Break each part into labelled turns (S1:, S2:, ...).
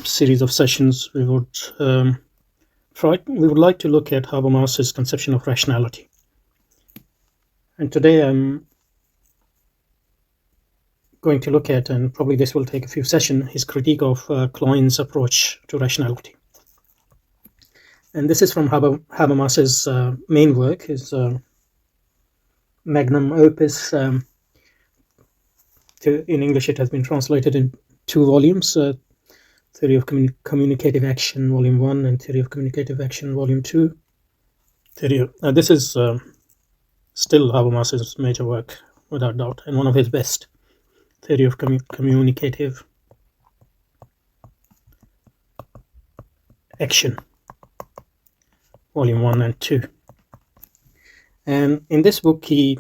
S1: Series of sessions, we would like to look at Habermas's conception of rationality. And today I'm going to look at, and probably this will take a few sessions, his critique of Klein's approach to rationality. And this is from Habermas's main work, his magnum opus. In English, it has been translated in 2 volumes. Theory of Communicative Action, Volume 1, and Theory of Communicative Action, Volume 2. This is still Habermas's major work, without doubt, and one of his best. Theory of Communicative Action, Volume 1 and 2. And in this book, he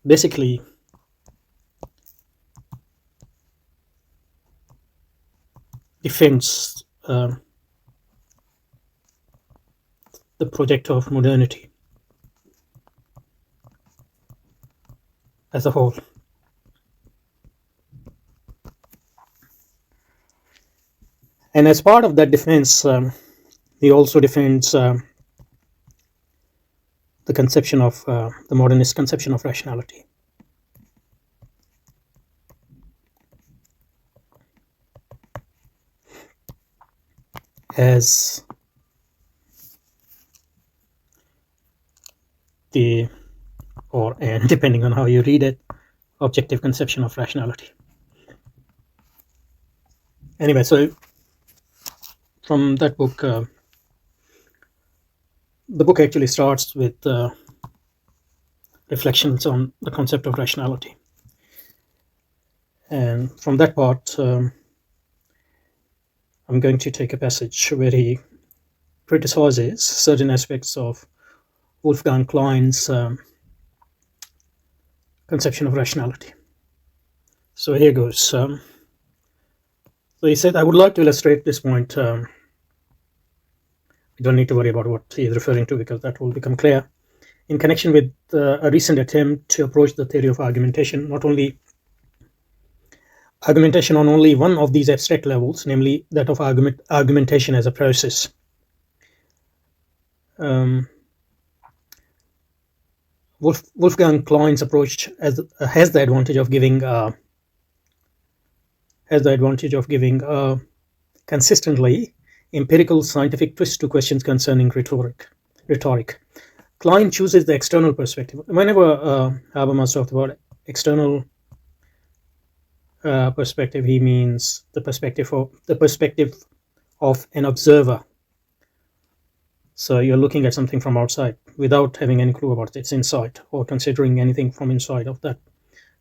S1: basically defends the project of modernity as a whole. And as part of that defense, he also defends the conception of the modernist conception of rationality. As and depending on how you read it, objective conception of rationality. Anyway, so from that book, the book actually starts with reflections on the concept of rationality. And from that part, I'm going to take a passage where he criticizes certain aspects of Wolfgang Klein's conception of rationality. So here goes. So he said, I would like to illustrate this point. We don't need to worry about what he is referring to, because that will become clear. In connection with a recent attempt to approach the theory of argumentation, not only argumentation on only one of these abstract levels, namely that of argumentation as a process. Wolfgang Klein's approach has the advantage of giving consistently empirical scientific twist to questions concerning rhetoric. Klein chooses the external perspective. Whenever Habermas talked about external perspective, he means the perspective of an observer. So you're looking at something from outside without having any clue about its inside, or considering anything from inside of that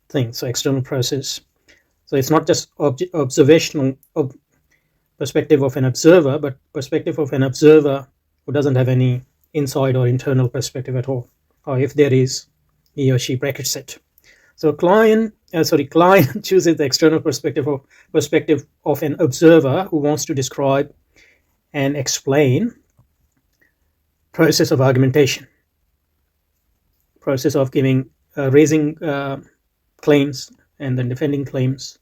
S1: thing. So external process. So it's not just observational perspective of an observer, but perspective of an observer who doesn't have any inside or internal perspective at all, or if there is, he or she brackets it. So Klein chooses the external perspective of an observer who wants to describe and explain process of argumentation, process of raising claims and then defending claims,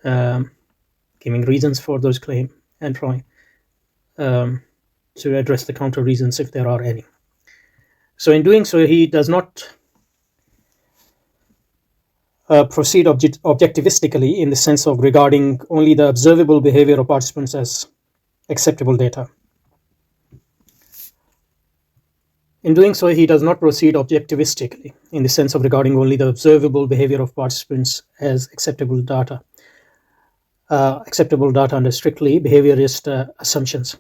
S1: giving reasons for those claims, and trying to address the counter reasons if there are any. So in doing so, he does not proceed objectivistically in the sense of regarding only the observable behavior of participants as acceptable data. In doing so, he does not proceed objectivistically in the sense of regarding only the observable behavior of participants as acceptable data under strictly behaviorist assumptions.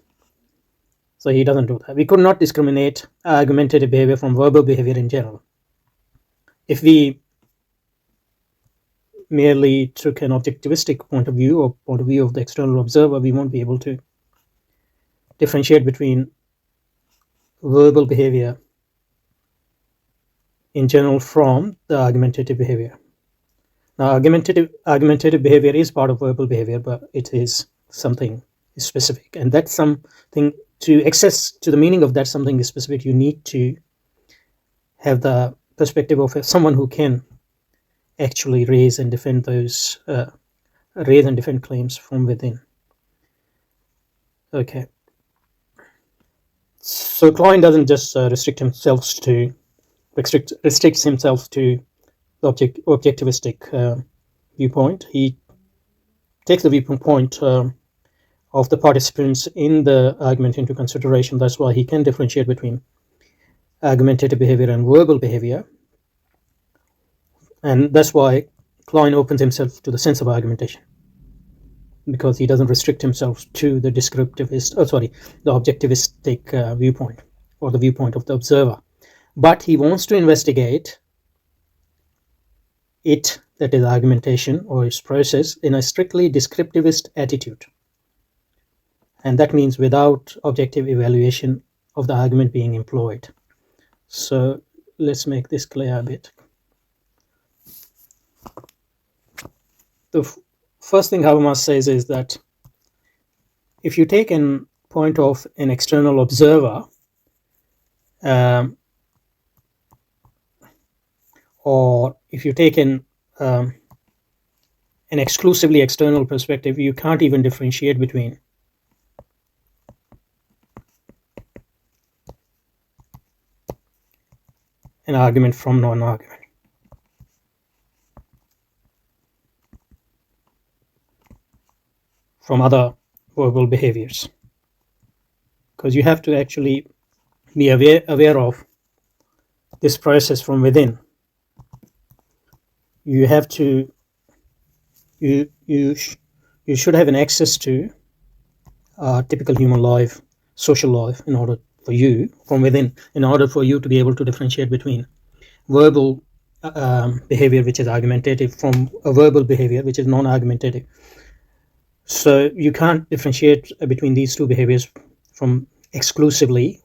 S1: So he doesn't do that. We could not discriminate argumentative behavior from verbal behavior in general. If we merely took an objectivistic point of view, or point of view of the external observer, we won't be able to differentiate between verbal behavior in general from the argumentative behavior. Now, argumentative behavior is part of verbal behavior, but it is something specific, and that's something. To access to the meaning of that something specific, you need to have the perspective of someone who can actually raise and defend claims from within. Okay. So Klein doesn't just restricts himself to the objectivistic viewpoint. He takes the viewpoint of the participants in the argument into consideration. That's why he can differentiate between argumentative behavior and verbal behavior. And that's why Klein opens himself to the sense of argumentation, because he doesn't restrict himself to the the objectivistic viewpoint, or the viewpoint of the observer. But he wants to investigate it, that is argumentation or its process, in a strictly descriptivist attitude. And that means without objective evaluation of the argument being employed. So let's make this clear a bit. The first thing Habermas says is that if you take a point of an external observer, or if you take an exclusively external perspective, you can't even differentiate between an argument from non-argument. From other verbal behaviors, because you have to actually be aware of this process from within. You have to you should have an access to typical human life, social life, in order for you from within, in order for you to be able to differentiate between verbal behavior which is argumentative from a verbal behavior which is non-argumentative. So you can't differentiate between these two behaviors from exclusively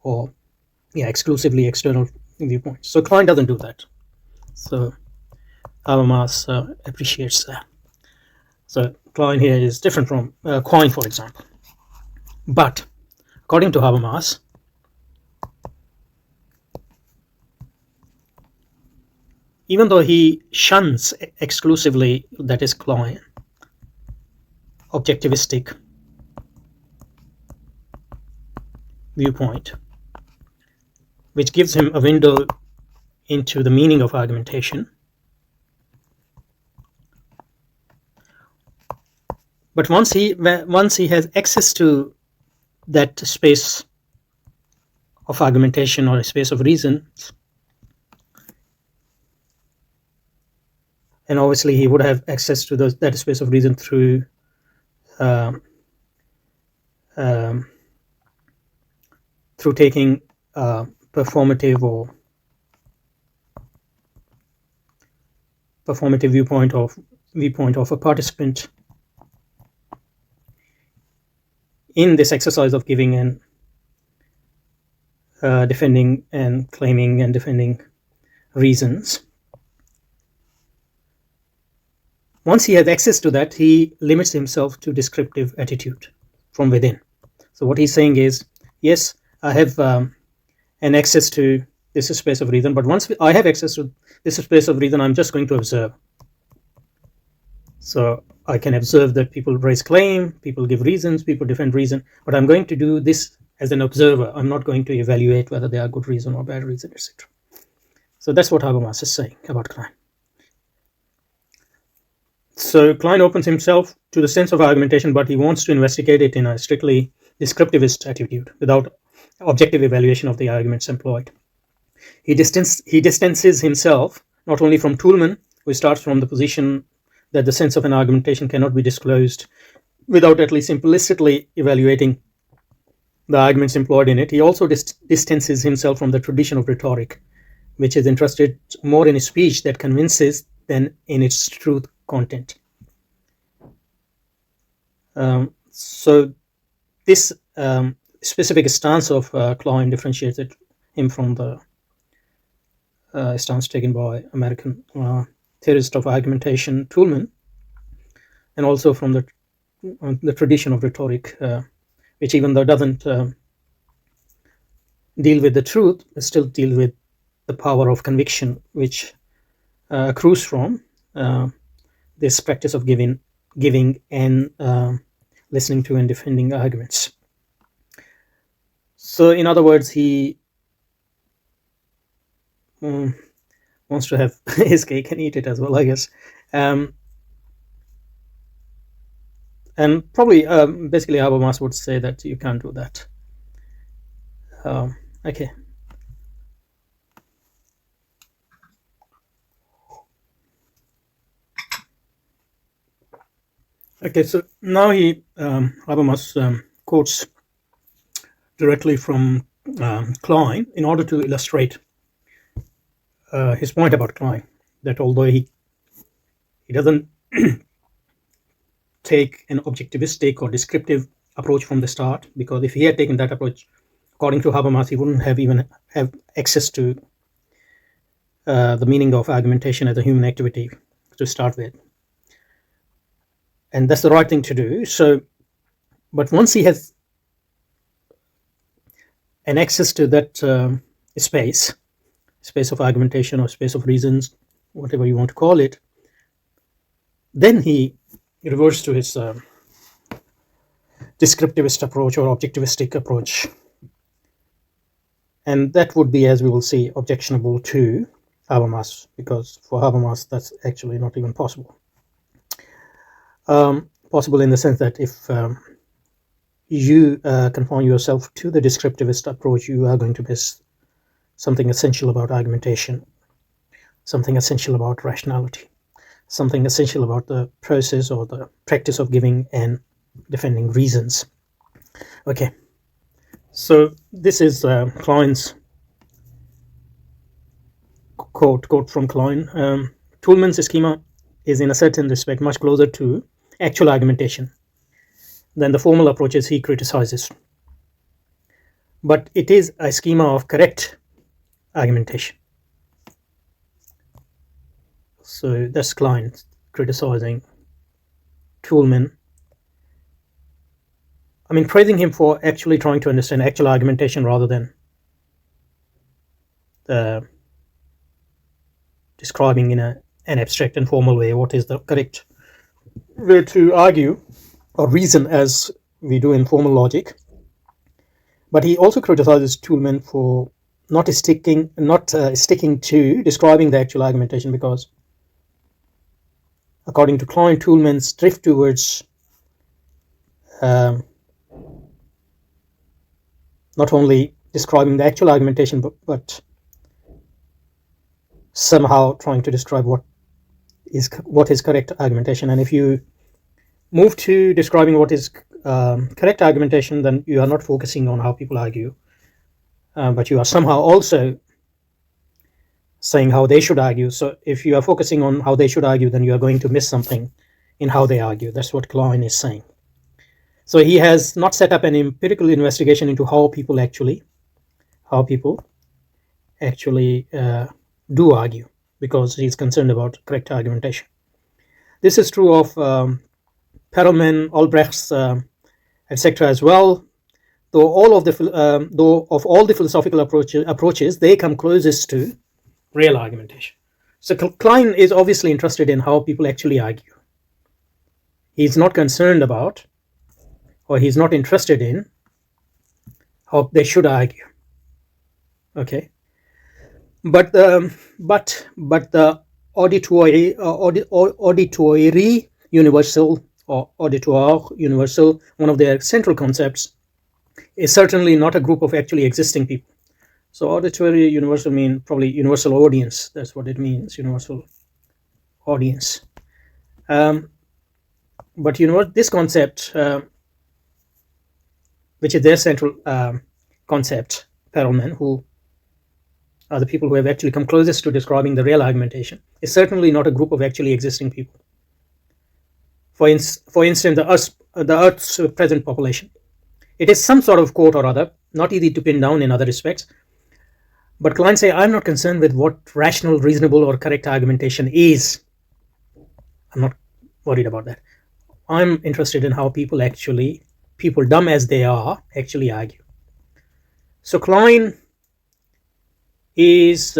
S1: external viewpoints. So Klein doesn't do that. So Habermas appreciates that. So Klein here is different from Quine, for example. But according to Habermas, even though he shuns exclusively, that is Klein, objectivistic viewpoint, which gives him a window into the meaning of argumentation, but once he has access to that space of argumentation or a space of reason, and obviously he would have access to that space of reason through taking performative viewpoint of a participant in this exercise of giving and defending and claiming and defending reasons. Once he has access to that, he limits himself to descriptive attitude from within. So what he's saying is, yes, I have an access to this space of reason, but once I have access to this space of reason, I'm just going to observe. So I can observe that people raise claim, people give reasons, people defend reason, but I'm going to do this as an observer. I'm not going to evaluate whether they are good reason or bad reason, etc. So that's what Habermas is saying about Klein. So Klein opens himself to the sense of argumentation, but he wants to investigate it in a strictly descriptivist attitude without objective evaluation of the arguments employed. He distances himself not only from Toulmin, who starts from the position that the sense of an argumentation cannot be disclosed without at least implicitly evaluating the arguments employed in it. He also distances himself from the tradition of rhetoric, which is interested more in a speech that convinces than in its truth content. So this specific stance of Klein differentiates him from the stance taken by American theorist of argumentation Toulmin, and also from the tradition of rhetoric, which even though doesn't deal with the truth, still deal with the power of conviction, which accrues from this practice of giving and listening to and defending arguments. So in other words, he wants to have his cake and eat it as well, I guess. And probably basically Habermas would say that you can't do that. Okay. Okay, so now Habermas quotes directly from Klein in order to illustrate his point about Klein, that although he doesn't take an objectivistic or descriptive approach from the start, because if he had taken that approach, according to Habermas, he wouldn't have even have access to the meaning of argumentation as a human activity to start with. And that's the right thing to do. So, but once he has an access to that space of argumentation or space of reasons, whatever you want to call it, then he reverts to his descriptivist approach or objectivistic approach. And that would be, as we will see, objectionable to Habermas, because for Habermas that's actually not even possible. Possible in the sense that if you confine yourself to the descriptivist approach, you are going to miss something essential about argumentation, something essential about rationality, something essential about the process or the practice of giving and defending reasons. Okay, so this is Klein's quote from Klein. Toulmin's schema is in a certain respect much closer to actual argumentation than the formal approaches he criticizes. But it is a schema of correct argumentation. So that's Klein criticizing Toulmin. I mean, praising him for actually trying to understand actual argumentation rather than describing in an abstract and formal way what is the correct way to argue or reason as we do in formal logic. But he also criticizes Toulmin for not sticking to describing the actual argumentation, because according to Klein, Toulmin's drift towards not only describing the actual argumentation but somehow trying to describe what is correct argumentation. And if you move to describing what is correct argumentation, then you are not focusing on how people argue, but you are somehow also saying how they should argue. So if you are focusing on how they should argue, then you are going to miss something in how they argue. That's what Klein is saying. So he has not set up an empirical investigation into how people actually do argue, because he's concerned about correct argumentation. This is true of Perelman, Albrecht's, etc. as well. Though of all the philosophical approaches, they come closest to real argumentation. So Klein is obviously interested in how people actually argue. He's not concerned about, or he's not interested in, how they should argue. Okay, but the auditory universal, or auditoire universal, one of their central concepts, is certainly not a group of actually existing people. So auditory universal mean probably universal audience. That's what it means, universal audience. But this concept, which is their central concept, Perelman, who are the people who have actually come closest to describing the real argumentation, is certainly not a group of actually existing people. For instance, the Earth's present population. It is some sort of quote or other, not easy to pin down in other respects. But Klein say, I'm not concerned with what rational, reasonable, or correct argumentation is. I'm not worried about that. I'm interested in how people, dumb as they are, actually argue. So Klein is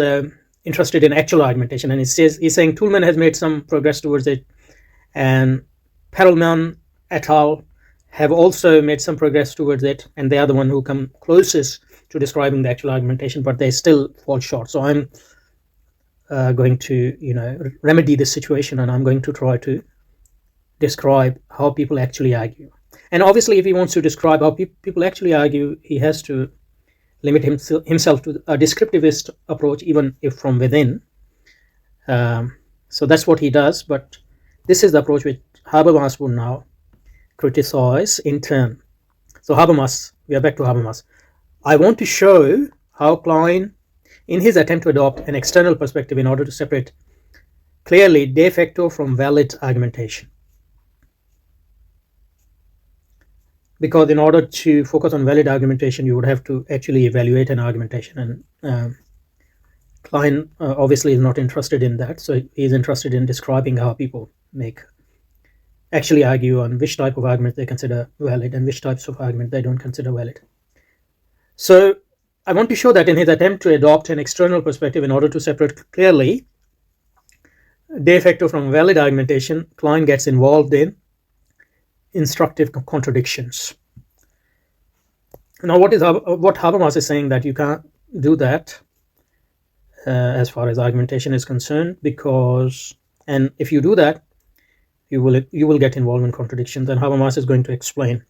S1: interested in actual argumentation, and he's saying Toulmin has made some progress towards it, and Perelman et al. have also made some progress towards it, and they are the one who come closest to describing the actual argumentation, but they still fall short. So I'm going to remedy this situation, and I'm going to try to describe how people actually argue. And obviously, if he wants to describe how people actually argue, he has to limit himself to a descriptivist approach, even if from within. So that's what he does, but this is the approach which Habermas would now criticize in turn. So Habermas, we are back to Habermas. I want to show how Klein, in his attempt to adopt an external perspective in order to separate clearly de facto from valid argumentation. Because in order to focus on valid argumentation, you would have to actually evaluate an argumentation, and Klein obviously is not interested in that. So he's interested in describing how people actually argue on which type of argument they consider valid and which types of argument they don't consider valid. So I want to show that in his attempt to adopt an external perspective in order to separate clearly de facto from valid argumentation, Klein gets involved in instructive contradictions. Now, what Habermas is saying, that you can't do that as far as argumentation is concerned, because, and if you do that, you will get involved in contradictions, and Habermas is going to explain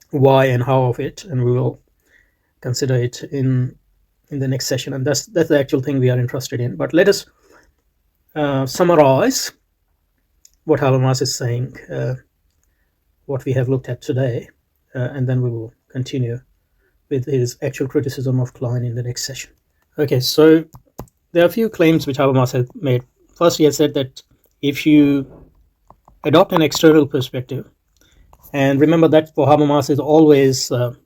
S1: why and how of it, and we will consider it in the next session, and that's the actual thing we are interested in. But let us summarize what Habermas is saying, what we have looked at today, and then we will continue with his actual criticism of Klein in the next session. Okay, so there are a few claims which Habermas has made. First, he has said that if you adopt an external perspective, and remember that for Habermas is always the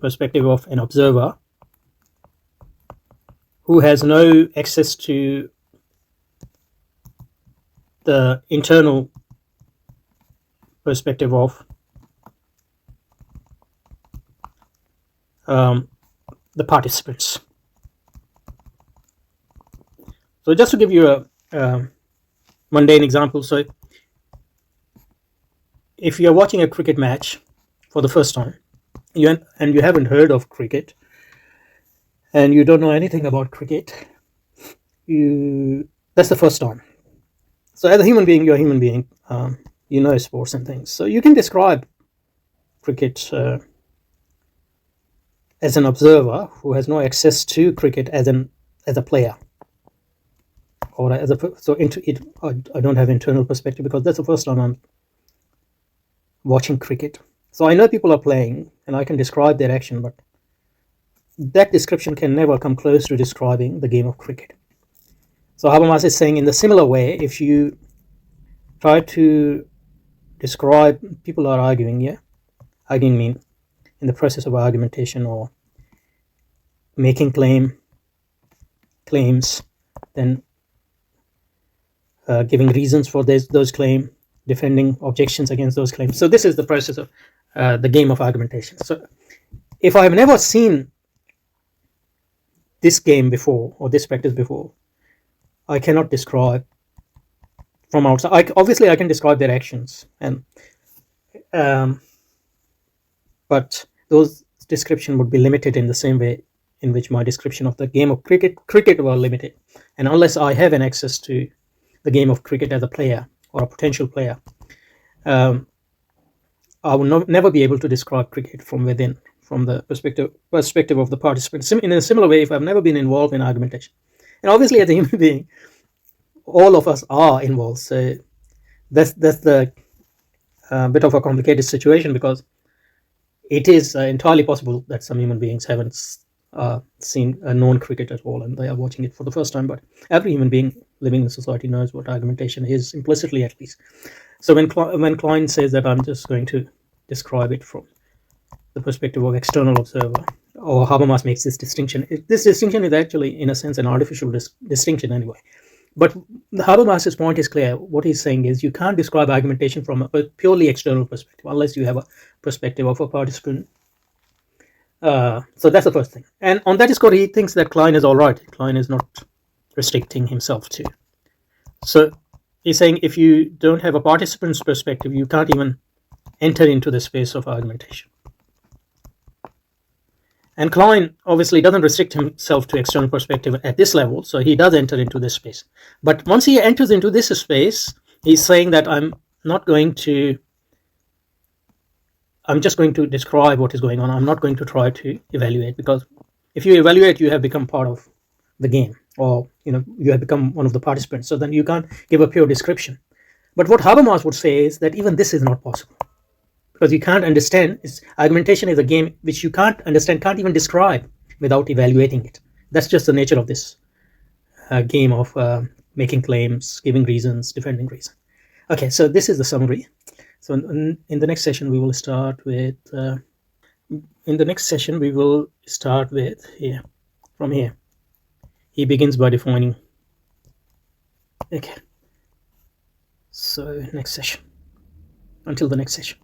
S1: perspective of an observer who has no access to the internal perspective of the participants. So just to give you a mundane example, so if you're watching a cricket match for the first time, and you haven't heard of cricket, and you don't know anything about cricket, that's the first time. So as a human being, you're a human being, you know sports and things. So you can describe cricket as an observer who has no access to cricket as a player, or I don't have internal perspective because that's the first time I'm watching cricket. So I know people are playing and I can describe their action, but that description can never come close to describing the game of cricket. So Habermas is saying, in the similar way, if you try to describe, people are arguing, arguing mean in the process of argumentation or making claims, then giving reasons for those claims, defending objections against those claims. So this is the process of the game of argumentation. So if I have never seen this game before or this practice before, I cannot describe from outside. Obviously I can describe their actions, and but those description would be limited in the same way in which my description of the game of cricket were limited. And unless I have an access to the game of cricket as a player or a potential player, I will never be able to describe cricket from within, from the perspective of the participants. In a similar way, if I've never been involved in argumentation, and obviously as a human being, all of us are involved. So that's the bit of a complicated situation, because it is entirely possible that some human beings haven't seen a known cricket at all, and they are watching it for the first time. But every human being living in society knows what argumentation is, implicitly at least. So when Klein says that I'm just going to describe it from the perspective of external observer, or Habermas makes this distinction, this distinction is actually, in a sense, an artificial distinction anyway. But Habermas's point is clear. What he's saying is you can't describe argumentation from a purely external perspective unless you have a perspective of a participant. So that's the first thing. And on that score, he thinks that Klein is all right. Klein is not restricting himself to. So he's saying if you don't have a participant's perspective, you can't even enter into the space of argumentation. And Klein obviously doesn't restrict himself to external perspective at this level, so he does enter into this space. But once he enters into this space, he's saying that I'm just going to describe what is going on. I'm not going to try to evaluate, because if you evaluate, you have become part of the game, or you have become one of the participants. So then you can't give a pure description. But what Habermas would say is that even this is not possible, because you can't understand. Argumentation is a game which you can't understand, can't even describe without evaluating it. That's just the nature of this game of making claims, giving reasons, defending reason. Okay, so this is the summary. So in the next session we will start with here. From here he begins by defining. Okay, so next session. Until the next session.